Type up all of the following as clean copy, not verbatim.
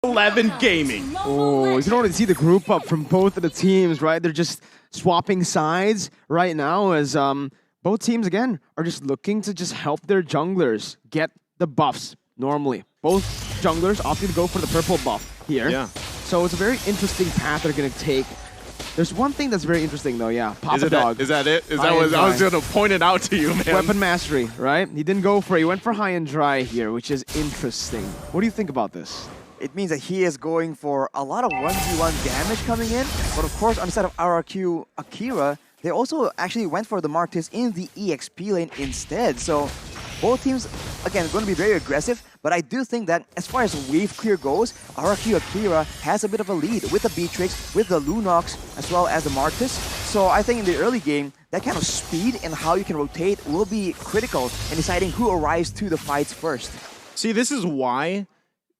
S11 Gaming. Oh, you can already see the group up from both of the teams, right? They're just swapping sides right now as both teams, again, are just looking to just help their junglers get the buffs normally. Both junglers opting to go for the purple buff here. Yeah. So it's a very interesting path they're going to take. There's one thing that's very interesting, though, yeah. Papa Dog. Is that it? Is that what I was going to point it out to you, man? Weapon mastery, right? He didn't go for it. He went for high and dry here, which is interesting. What do you think about this? It means that he is going for a lot of 1v1 damage coming in. But of course, on the side of RRQ Akira, they also actually went for the Martis in the EXP lane instead. So both teams, again, going to be very aggressive. But I do think that as far as wave clear goes, RRQ Akira has a bit of a lead with the Beatrix, with the Lunox, as well as the Martis. So I think in the early game, that kind of speed and how you can rotate will be critical in deciding who arrives to the fights first. See, this is why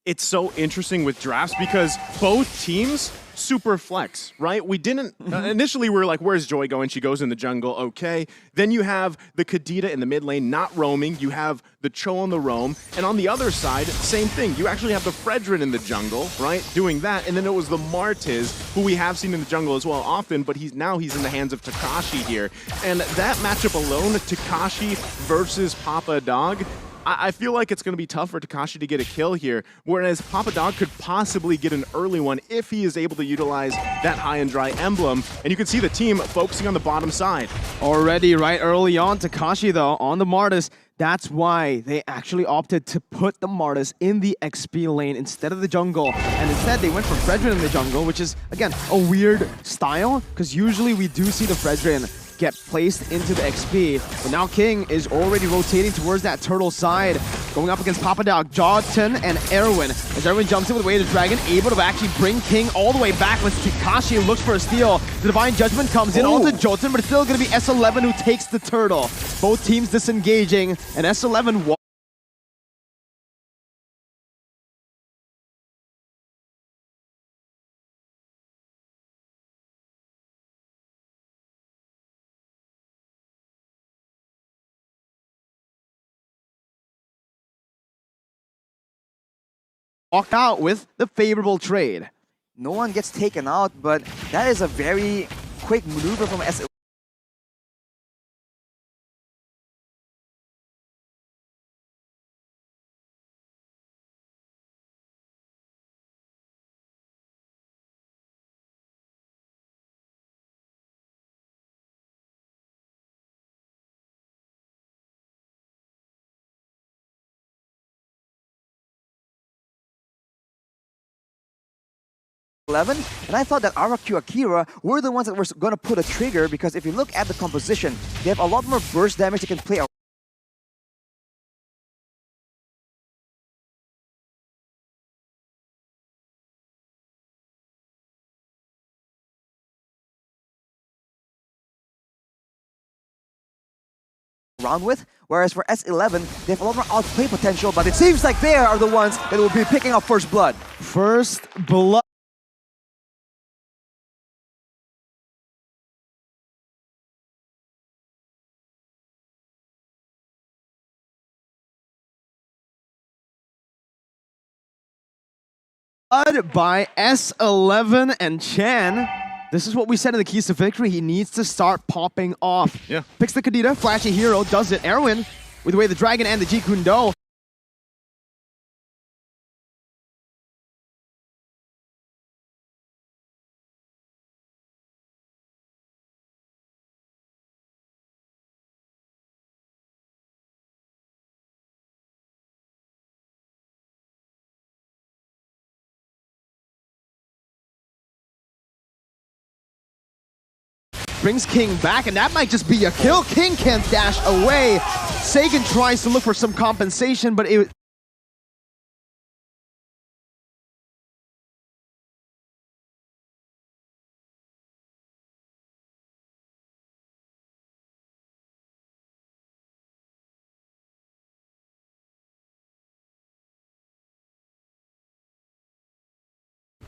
it's so interesting with drafts, because both teams super flex, right? We didn't initially we were like, where's Joy going? She goes in the jungle, okay. Then you have the Kadita in the mid lane not roaming. You have the Cho on the roam, and on the other side, same thing. You actually have the Fredrin in the jungle, right, doing that, and then it was the Martis, who we have seen in the jungle as well often, but he's in the hands of Takashi here, and that matchup alone, Takashi versus Papa Dog, I feel like it's going to be tough for Takashi to get a kill here, whereas Papa Dog could possibly get an early one if he is able to utilize that high and dry emblem. And you can see the team focusing on the bottom side. Already, right early on, Takashi, though, on the Martis. That's why they actually opted to put the Martis in the XP lane instead of the jungle. And instead, they went for Fredrin in the jungle, which is, again, a weird style, because usually we do see the Fredrin get placed into the XP. But now King is already rotating towards that turtle side, going up against Papa Dog, Jawton, and Erwin. As Erwin jumps in with Way of the Dragon, able to actually bring King all the way back when Takashi looks for a steal. The Divine Judgment comes in onto Jawton, but it's still going to be S11 who takes the turtle. Both teams disengaging, and S11 walked out with the favorable trade. No one gets taken out, but that is a very quick maneuver from S11. And I thought that RRQ Akira were the ones that were going to put a trigger, because if you look at the composition, they have a lot more burst damage they can play around with, whereas for S11, they have a lot more outplay potential, but it seems like they are the ones that will be picking up first blood. First blood. By S11 and Chan. This is what we said in the keys to victory. He needs to start popping off. Yeah. Picks the Kadita, flashy hero, does it. Erwin with the Way of the Dragon and the Jeet Kune Do. Brings King back, and that might just be a kill. King can't dash away. Sagan tries to look for some compensation, but it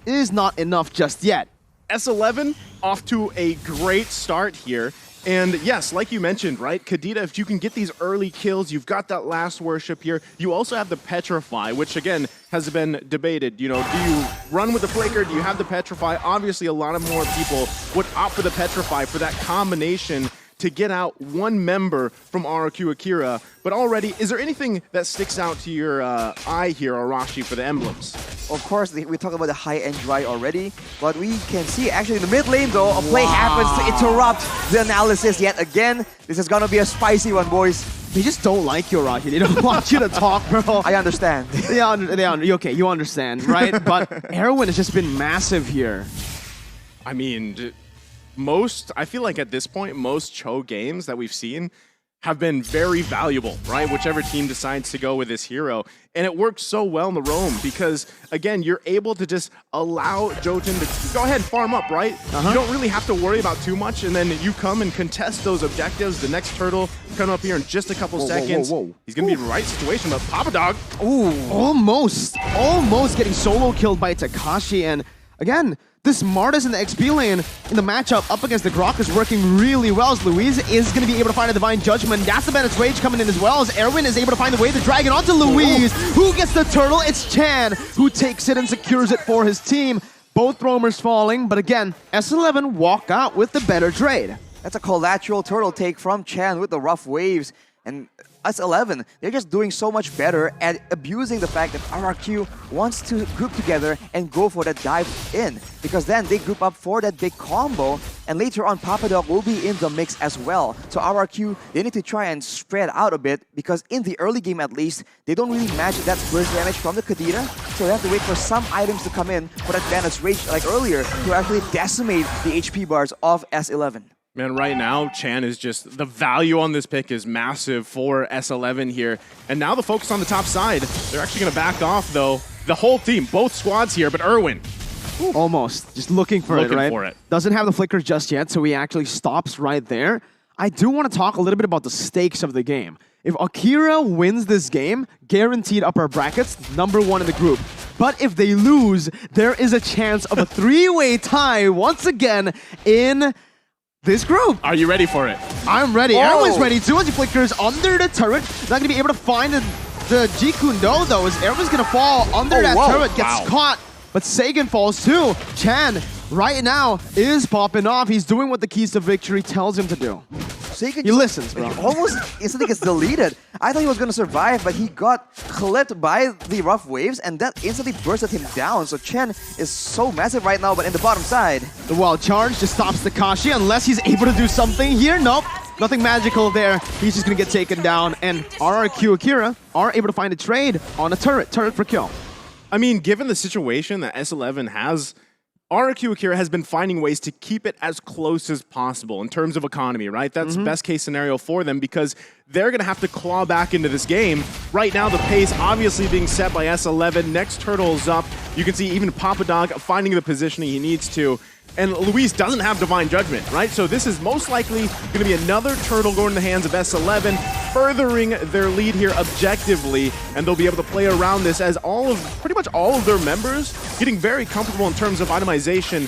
is not enough just yet. S11 off to a great start here. And yes, like you mentioned, right, Kadita, if you can get these early kills, you've got that last worship here. You also have the Petrify, which again has been debated. You know, do you run with the Flicker? Do you have the Petrify? Obviously, a lot of more people would opt for the Petrify for that combination to get out one member from RRQ Akira. But already, is there anything that sticks out to your eye here, Arashi, for the emblems? Of course, we talk about the high-end dry already, but we can see actually in the mid lane though, a play happens to interrupt the analysis yet again. This is gonna be a spicy one, boys. They just don't like you, Arashi. They don't want you to talk, bro. I understand. Okay, you understand, right? But Erwin has just been massive here. I mean, I feel like at this point, most Cho games that we've seen have been very valuable, right? Whichever team decides to go with this hero. And it works so well in the roam because, again, you're able to just allow Jotun to go ahead and farm up, right? You don't really have to worry about too much, and then you come and contest those objectives. The next turtle coming up here in just a couple seconds. He's going to be in the right situation, but Papa Dog. Ooh, almost getting solo killed by Takashi. And again, this Martis in the XP lane in the matchup up against the Grok is working really well as Louise is going to be able to find a Divine Judgment. That's the Bennett's Rage coming in as well as Erwin is able to find the way to drag it onto Louise. Who gets the turtle? It's Chan who takes it and secures it for his team. Both roamers falling, but again, S11 walk out with the better trade. That's a collateral turtle take from Chan with the rough waves. And S11, they're just doing so much better at abusing the fact that RRQ wants to group together and go for that dive in. Because then they group up for that big combo, and later on Papadog will be in the mix as well. So RRQ, they need to try and spread out a bit, because in the early game at least, they don't really match that burst damage from the Kadita, so they have to wait for some items to come in for that Bandit's Rage like earlier to actually decimate the HP bars of S11. Man, right now, Chan is just, the value on this pick is massive for S11 here. And now the focus on the top side. They're actually going to back off, though. The whole team, both squads here, but Erwin. Almost. Just looking for it, right? Doesn't have the flicker just yet, so he actually stops right there. I do want to talk a little bit about the stakes of the game. If Akira wins this game, guaranteed upper brackets, #1 in the group. But if they lose, there is a chance of a three-way tie once again in this group. Are you ready for it? I'm ready. Erwin's ready too as he flickers under the turret. Not going to be able to find the Jikundo though, as Erwin's going to fall under that turret, gets caught. But Sagan falls too. Chan, right now, is popping off. He's doing what the keys to victory tells him to do. Sagan he listens, bro. Almost instantly gets deleted. I thought he was going to survive, but he got clipped by the rough waves, and that instantly bursted him down. So Chen is so massive right now, but in the bottom side. The wild charge just stops Takashi unless he's able to do something here. Nope, nothing magical there. He's just going to get taken down, and RRQ Akira are able to find a trade on a turret for kill. I mean, given the situation that S11 has, RRQ Akira has been finding ways to keep it as close as possible in terms of economy, right? That's best case scenario for them because they're going to have to claw back into this game. Right now, the pace obviously being set by S11. Next turtle's up. You can see even Papa Dog finding the positioning he needs to. And Luis doesn't have Divine Judgment, right? So this is most likely going to be another turtle going in the hands of S11, furthering their lead here objectively, and they'll be able to play around this as pretty much all of their members getting very comfortable in terms of itemization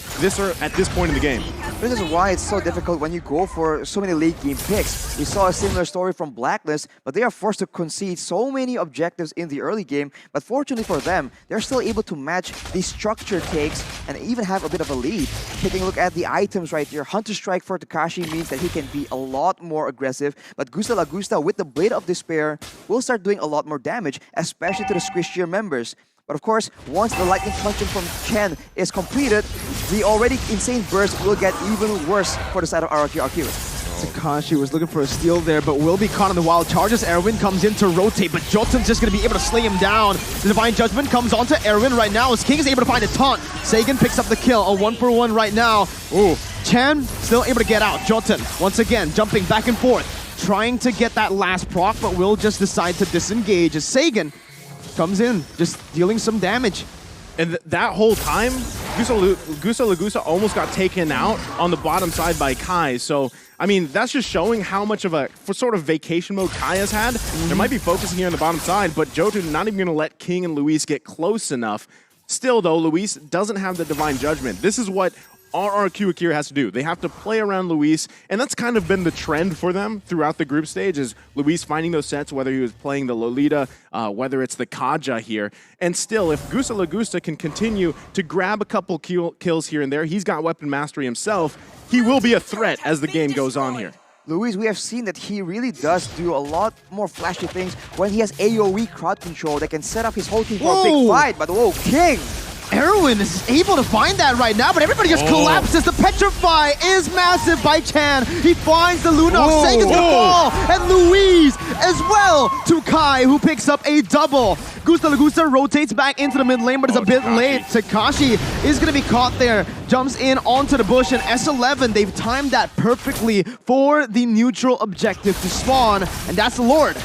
at this point in the game. This is why it's so difficult when you go for so many late game picks. We saw a similar story from Blacklist, but they are forced to concede so many objectives in the early game. But fortunately for them, they're still able to match the structure takes and even have a bit of a lead. Taking a look at the items right here, Hunter Strike for Takashi means that he can be a lot more aggressive, but Gusta La Gusta with the Blade of Despair will start doing a lot more damage, especially to the squishier members. But of course, once the Lightning Punching from Chen is completed, the already insane burst will get even worse for the side of RRQ Akira. Takashi was looking for a steal there, but will be caught on the wild charges. Erwin comes in to rotate, but Jotun's just going to be able to slay him down. The Divine Judgment comes onto Erwin right now as King is able to find a taunt. Sagan picks up the kill, a 1-for-1 right now. Ooh, Chan still able to get out. Jotun, once again, jumping back and forth, trying to get that last proc, but will just decide to disengage as Sagan comes in, just dealing some damage. And that whole time, Gusa Lagusa almost got taken out on the bottom side by Kai. So, I mean, that's just showing how much of a sort of vacation mode Kai has had. There might be focusing here on the bottom side, but Jotun not even going to let King and Luis get close enough. Still, though, Luis doesn't have the Divine Judgment. This is what RRQ Akira has to do. They have to play around Luis, and that's kind of been the trend for them throughout the group stage, is Luis finding those sets, whether he was playing the Lolita, whether it's the Kaja here. And still, if Gusta Lagusta can continue to grab a couple kills here and there, he's got weapon mastery himself, he will be a threat as the game goes on here. Luis, we have seen that he really does do a lot more flashy things when he has AoE crowd control that can set up his whole team for a big fight. But whoa, King! Erwin is able to find that right now, but everybody just collapses. The Petrify is massive by Chan. He finds the Lunox, Sega's gonna fall, and Luis as well to Kai, who picks up a double. Gusta Lagusta rotates back into the mid lane, but it's a bit late. Takashi is gonna be caught there, jumps in onto the bush, and S11, they've timed that perfectly for the neutral objective to spawn, and that's the Lord.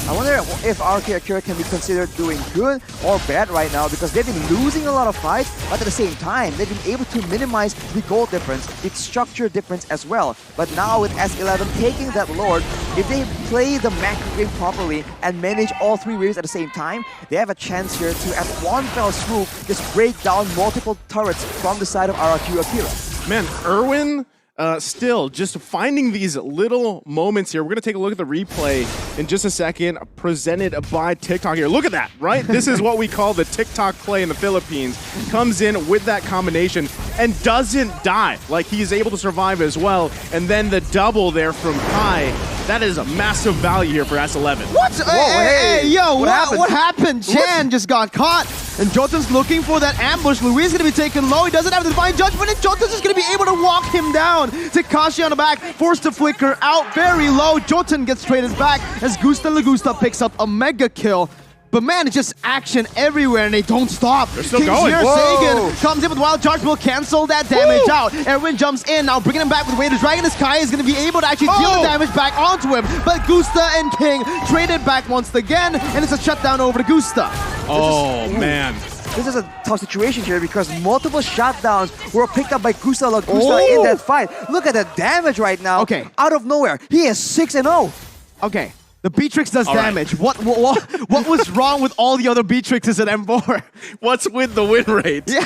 I wonder if RRQ Akira can be considered doing good or bad right now, because they've been losing a lot of fights, but at the same time, they've been able to minimize the goal difference, the structure difference as well. But now with S11 taking that Lord, if they play the macro game properly and manage all three waves at the same time, they have a chance here to, at one fell swoop, just break down multiple turrets from the side of RRQ Akira. Man, Erwin... still, just finding these little moments here. We're going to take a look at the replay in just a second, presented by TikTok here. Look at that, right? This is what we call the TikTok play in the Philippines. Comes in with that combination and doesn't die. Like, he's able to survive as well. And then the double there from Kai. That is a massive value here for S11. What? Whoa, hey, yo, what happened? happened? Chan just got caught, and Jotun's looking for that ambush. Luis is going to be taken low. He doesn't have the Divine Judgment, and Jotun's just going to be able to walk him down. Takashi on the back, forced to flicker out very low. Jotun gets traded back as Gusta Lagusta picks up a mega kill. But man, it's just action everywhere, and they don't stop. They're still going. Sagan comes in with Wild Charge, will cancel that damage out. Erwin jumps in, now bringing him back with Wader Dragon. As Kai is going to be able to actually deal the damage back onto him. But Gusta and King traded back once again, and it's a shutdown over to Gusta. Man. This is a tough situation here because multiple shutdowns were picked up by Gusta Lagusta in that fight. Look at the damage right now. Okay. Out of nowhere, he is 6-0. Okay. The Beatrix does damage. What was wrong with all the other Beatrixes at M4? What's with the win rate? Yeah.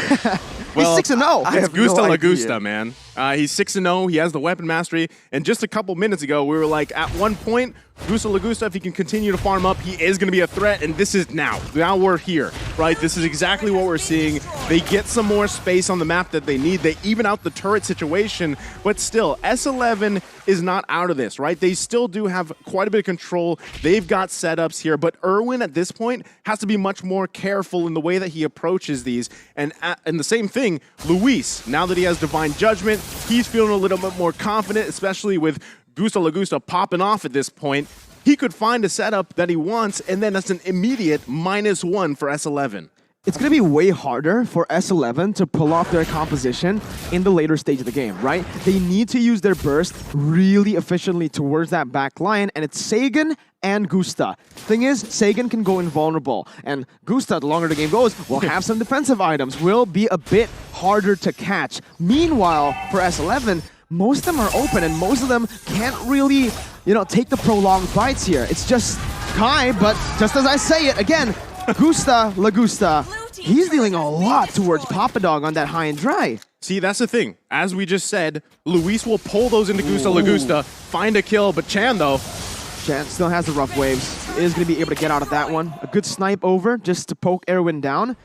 Well, he's 6-0. It's Gusta no Lagusta, idea. man. He's 6-0. He has the weapon mastery. And just a couple minutes ago, we were like, at one point, Gusta Lagusta, if he can continue to farm up, he is going to be a threat. And this is now. Now we're here, right? This is exactly what we're seeing. They get some more space on the map that they need. They even out the turret situation. But still, S11 is not out of this, right? They still do have quite a bit of control. They've got setups here. But Erwin, at this point, has to be much more careful in the way that he approaches these. And the same thing, Luis, now that he has Divine Judgment, he's feeling a little bit more confident, especially with Gusta Lagusta popping off at this point. He could find a setup that he wants, and then that's an immediate -1 for S11. It's going to be way harder for S11 to pull off their composition in the later stage of the game, right? They need to use their burst really efficiently towards that back line, and it's Sagan and Gusta. Thing is, Sagan can go invulnerable, and Gusta, the longer the game goes, will have some defensive items, will be a bit harder to catch. Meanwhile, for S11, most of them are open, and most of them can't really, take the prolonged fights here. It's just Kai, but just as I say it, again, Gusta Lagusta, he's dealing a lot towards Papa Dog on that high and dry. See, that's the thing. As we just said, Luis will pull those into Gusta Lagusta, find a kill, but Chan, though, Chan still has the rough waves. Is going to be able to get out of that one. A good snipe over just to poke Erwin down.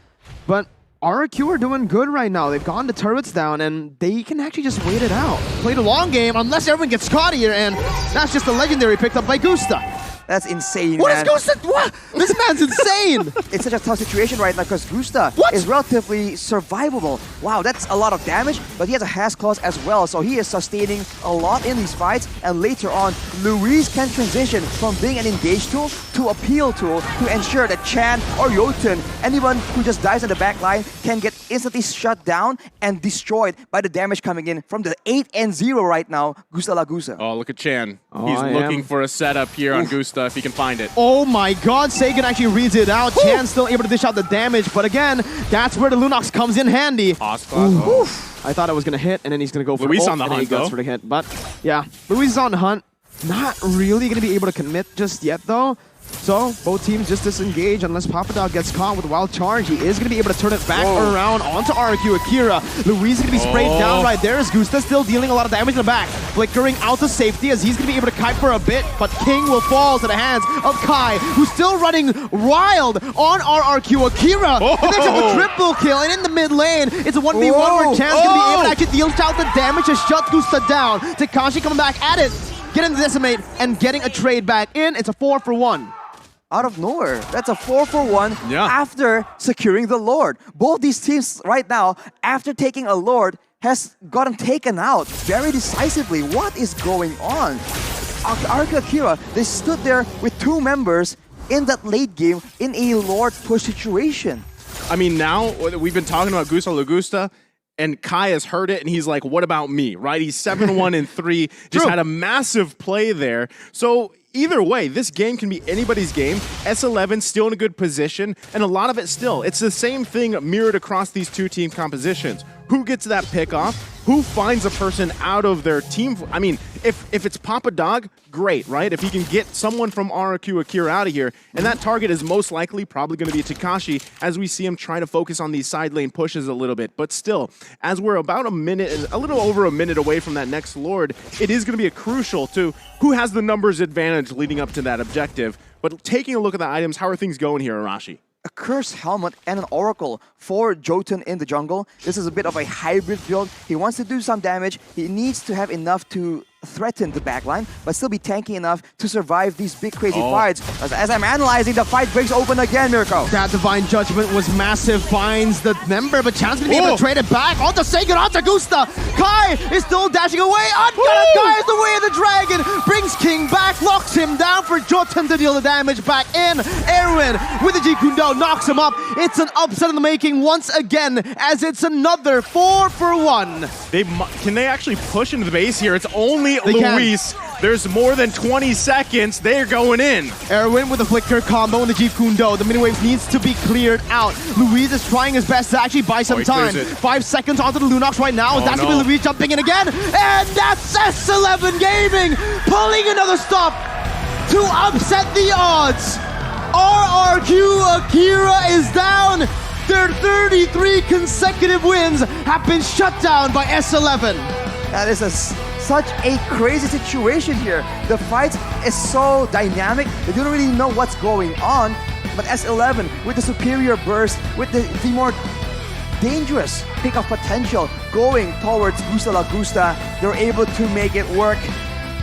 But RRQ are doing good right now. They've gotten the turrets down, and they can actually just wait it out. Play the long game, unless Erwin gets caught here, and that's just a legendary picked up by Gusta. That's insane, What man. is Gusta? What? This man's insane! It's such a tough situation right now because Gusta is relatively survivable. Wow, that's a lot of damage, but he has a Has Clause as well, so he is sustaining a lot in these fights. And later on, Luis can transition from being an engage tool to a peel tool to ensure that Chan or Jotun, anyone who just dies in the back line, can get instantly shut down and destroyed by the damage coming in from the 8-0 right now, Gusta Lagusta. oh, look at Chan. Oh, He's I looking am. for a setup here on Gusta if he can find it. Oh my god, Sagan actually reads it out. Chan's still able to dish out the damage, but again, that's where the Lunox comes in handy. I thought I was going to hit, and then he's going to go for Luis ult, on the and then he hunt, goes though. for the hit. But yeah, Luis is on the hunt. Not really going to be able to commit just yet, though. So both teams just disengage unless Papa Dog gets caught with a wild charge. He is going to be able to turn it back around onto RRQ Akira. Luis is going to be sprayed down right there as Gusta still dealing a lot of damage in the back. Flickering out to safety as he's going to be able to kite for a bit, but King will fall to the hands of Kai, who's still running wild on RRQ Akira. And there's a triple kill, and in the mid lane, it's a 1v1 where Chan's going to be able to actually deal out the damage to shut Gusta down. Takashi coming back at it, getting the decimate and getting a trade back in. It's a 4-for-1. Out of nowhere. That's a 4-for-1 after securing the Lord. Both these teams right now, after taking a Lord, has gotten taken out very decisively. What is going on? RRQ Akira, they stood there with 2 members in that late game in a Lord push situation. I mean, now we've been talking about Gusta Lagusta, and Kai has heard it, and he's like, what about me, right? He's 7-1-3, just had a massive play there. So either way, this game can be anybody's game. S11 still in a good position, and a lot of it still. It's the same thing mirrored across these 2 team compositions. Who gets that pick off? Who finds a person out of their team? I mean, if it's Papa Dog, great, right? If he can get someone from RRQ Akira out of here, and that target is most likely probably going to be Takashi as we see him try to focus on these side lane pushes a little bit. But still, as we're about a little over a minute away from that next Lord, it is going to be a crucial to who has the numbers advantage leading up to that objective. But taking a look at the items, how are things going here, Arashi? A Cursed Helmet and an Oracle for Jotun in the jungle. This is a bit of a hybrid build. He wants to do some damage. He needs to have enough to threaten the backline, but still be tanky enough to survive these big crazy fights. As I'm analyzing, the fight breaks open again, Mirko. That Divine Judgment was massive, finds the member, but Chan's gonna be able to trade it back onto Seigen, onto Gusta. Kai is still dashing away. Kai is the way of the dragon, brings King back, locks him down for Jotun to deal the damage back in. Erwin with the Jeet Kune Do knocks him up. It's an upset in the making once again, as it's another 4-for-1. Can they actually push into the base here? It's only Luis. There's more than 20 seconds. They're going in. Erwin with the Flicker combo and the Jeet Kune Do. The mini waves needs to be cleared out. Luis is trying his best to actually buy some time. 5 seconds onto the Lunox right now. That's going to be Luis jumping in again. And that's S11 Gaming pulling another stop to upset the odds. RRQ Akira is down. Their 33 consecutive wins have been shut down by S11. That is such a crazy situation here. The fight is so dynamic, they don't really know what's going on. But S11, with the superior burst, with the more dangerous pick of potential going towards Gusta Lagusta, they're able to make it work.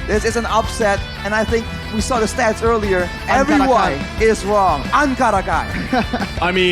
This is an upset, and I think we saw the stats earlier. Everyone is wrong. Ankarakai. I mean,